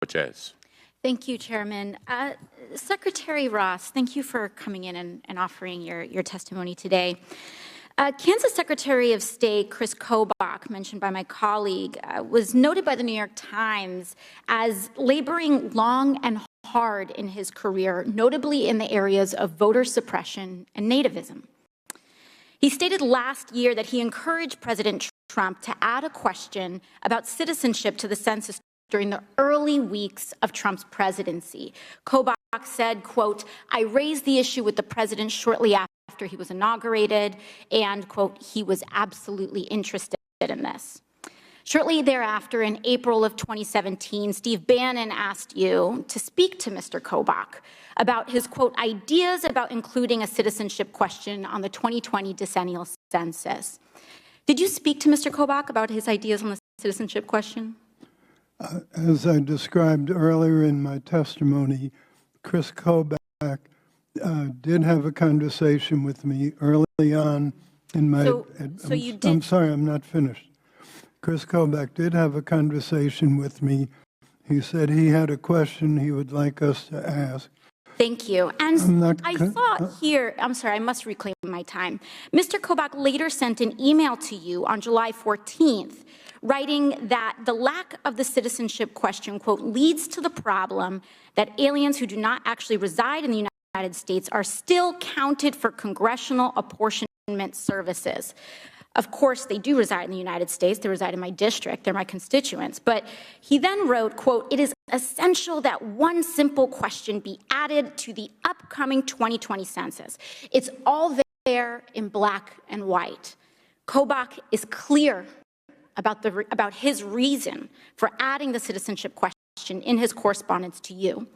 Ocasio-Cortez. Thank you, Chairman. Secretary Ross, thank you for coming in and offering your testimony today. Kansas Secretary of State Chris Kobach, mentioned by my colleague, was noted by the New York Times as laboring long and hard in his career, notably in the areas of voter suppression and nativism. He stated last year that he encouraged President Trump to add a question about citizenship to the census during the early weeks of Trump's presidency. Kobach said, quote, "I raised the issue with the president shortly after he was inaugurated," and, quote, "he was absolutely interested in this." Shortly thereafter, in April of 2017, Steve Bannon asked you to speak to Mr. Kobach about his, quote, "ideas about including a citizenship question on the 2020 decennial census." Did you speak to Mr. Kobach about his ideas on the citizenship question? As I described earlier in my testimony, Chris Kobach did have a conversation with me early on in my... So you did... I'm sorry, I'm not finished. Chris Kobach did have a conversation with me. He said he had a question he would like us to ask. Thank you. And I thought here, I'm sorry, I must reclaim my time. Mr. Kobach later sent an email to you on July 14th, writing that the lack of the citizenship question, quote, "leads to the problem that aliens who do not actually reside in the United States are still counted for congressional apportionment services." Of course, they do reside in the United States. They reside in my district. They're my constituents. But he then wrote, quote, "It is essential that one simple question be added to the upcoming 2020 census. It's all there in black and white." Kobach is clear about his reason for adding the citizenship question in his correspondence to you.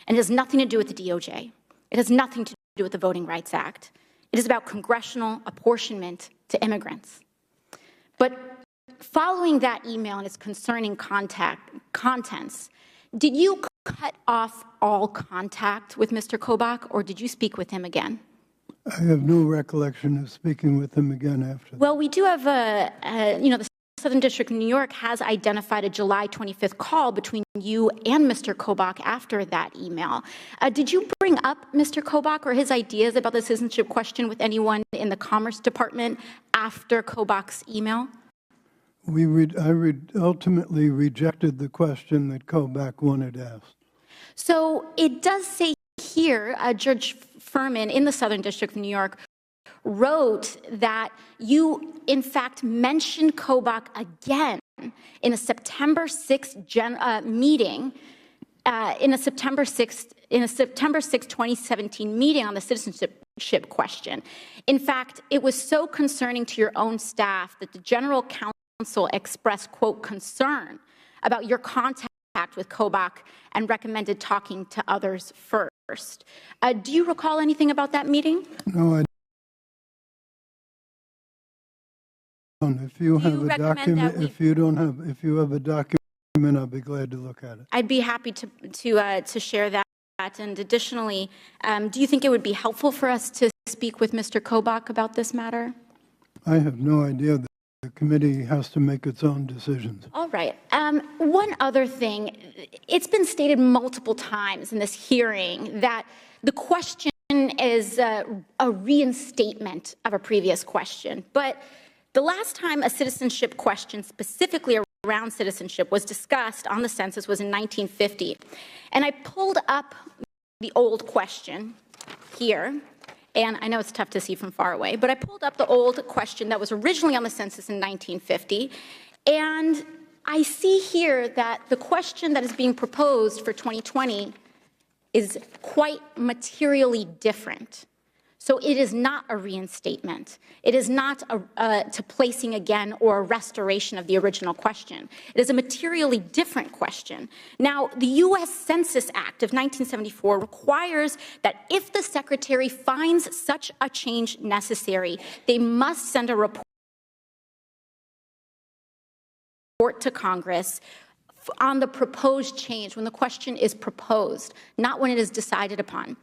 And it has nothing to do with the DOJ. It has nothing to do with the Voting Rights Act. It is about congressional apportionment to immigrants. But following that email and its concerning contents, did you cut off all contact with Mr. Kobach, or did you speak with him again? I have no recollection of speaking with him again after that. Well, we do have the Southern District of New York has identified a July 25th call between you and Mr. Kobach after that email. Did you bring up Mr. Kobach or his ideas about the citizenship question with anyone in the Commerce Department after Kobach's email? I ultimately rejected the question that Kobach wanted asked. So it does say here, Judge Furman in the Southern District of New York wrote that you, in fact, mentioned Kobach again in a September 6th meeting, in a September 6th, 2017 meeting on the citizenship question. In fact, it was so concerning to your own staff that the General Counsel expressed, quote, "concern about your contact with Kobach and recommended talking to others first." Do you recall anything about that meeting? No, I don't. If you have a document, if you have a document, I'll be glad to look at it. I'd be happy to share that. And additionally, do you think it would be helpful for us to speak with Mr. Kobach about this matter? I have no idea. The committee has to make its own decisions. All right. One other thing, it's been stated multiple times in this hearing that the question is a reinstatement of a previous question. But the last time a citizenship question specifically around citizenship was discussed on the census was in 1950. And I pulled up the old question here. And I know it's tough to see from far away, but I pulled up the old question that was originally on the census in 1950. And I see here that the question that is being proposed for 2020 is quite materially different. So it is not a reinstatement. It is not to placing again or a restoration of the original question. It is a materially different question. Now, the U.S. Census Act of 1974 requires that if the Secretary finds such a change necessary, they must send a report to Congress on the proposed change when the question is proposed, not when it is decided upon.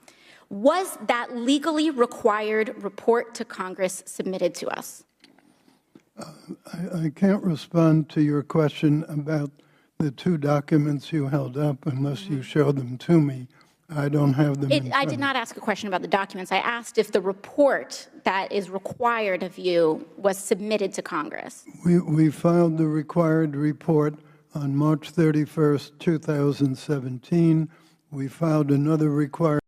Was that legally required report to Congress submitted to us? I can't respond to your question about the two documents you held up unless you showed them to me. I don't have them. I did not ask a question about the documents. I asked if the report that is required of you was submitted to Congress. We filed the required report on March 31st, 2017. We filed another required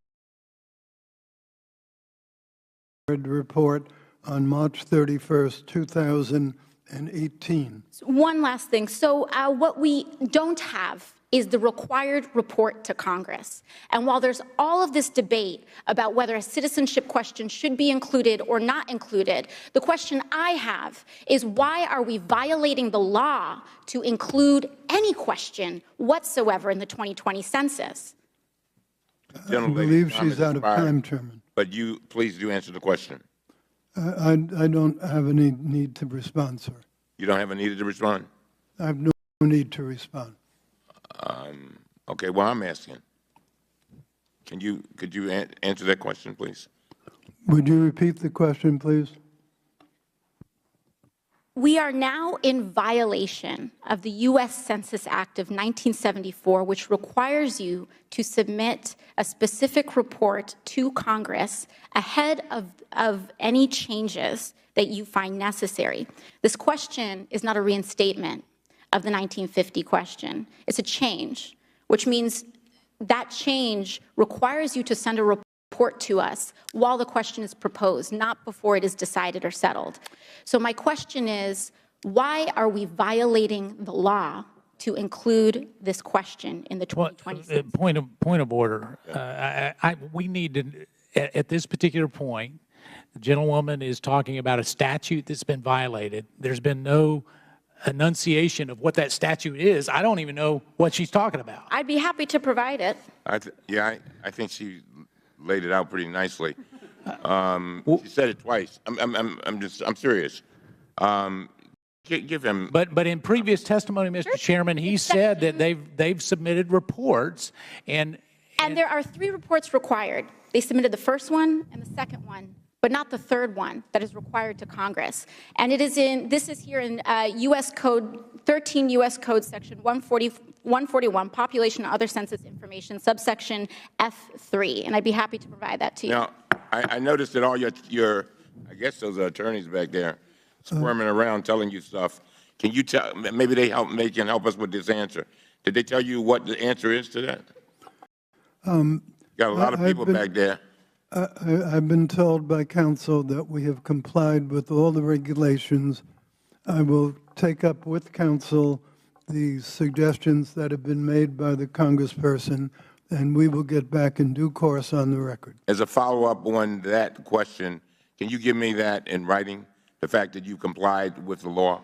report on March 31st, 2018. One last thing. So what we don't have is the required report to Congress. And while there's all of this debate about whether a citizenship question should be included or not included, the question I have is why are we violating the law to include any question whatsoever in the 2020 census? I believe she's out of time, Chairman. But you, please do answer the question. I don't have any need to respond, sir. You don't have a need to respond? I have no need to respond. Okay, well, I'm asking. Could you answer that question, please? Would you repeat the question, please? We are now in violation of the U.S. Census Act of 1974, which requires you to submit a specific report to Congress ahead of any changes that you find necessary. This question is not a reinstatement of the 1950 question. It's a change, which means that change requires you to send a report to us while the question is proposed, not before it is decided or settled. So my question is, why are we violating the law to include this question in the 2020 point of order. We need to, at this particular point, the gentlewoman is talking about a statute that's been violated. There's been no enunciation of what that statute is. I don't even know what she's talking about. I'd be happy to provide it. I think she laid it out pretty nicely. She said it twice. I'm serious. Give him. But in previous testimony, Mr. Chairman, he said that they've submitted reports and there are 3 reports required. They submitted the first one and the second one, but not the third one that is required to Congress. And this is here in U.S. Code, 13 U.S. Code section 141, Population and Other Census Information, subsection F3. And I'd be happy to provide that to you. Now, I noticed that all your I guess those are attorneys back there squirming around telling you stuff. Can you tell, maybe they can help us with this answer. Did they tell you what the answer is to that? Got a lot of people back there. I've been told by counsel that we have complied with all the regulations. I will take up with counsel the suggestions that have been made by the congressperson, and we will get back in due course on the record. As a follow-up on that question, can you give me that in writing, the fact that you complied with the law?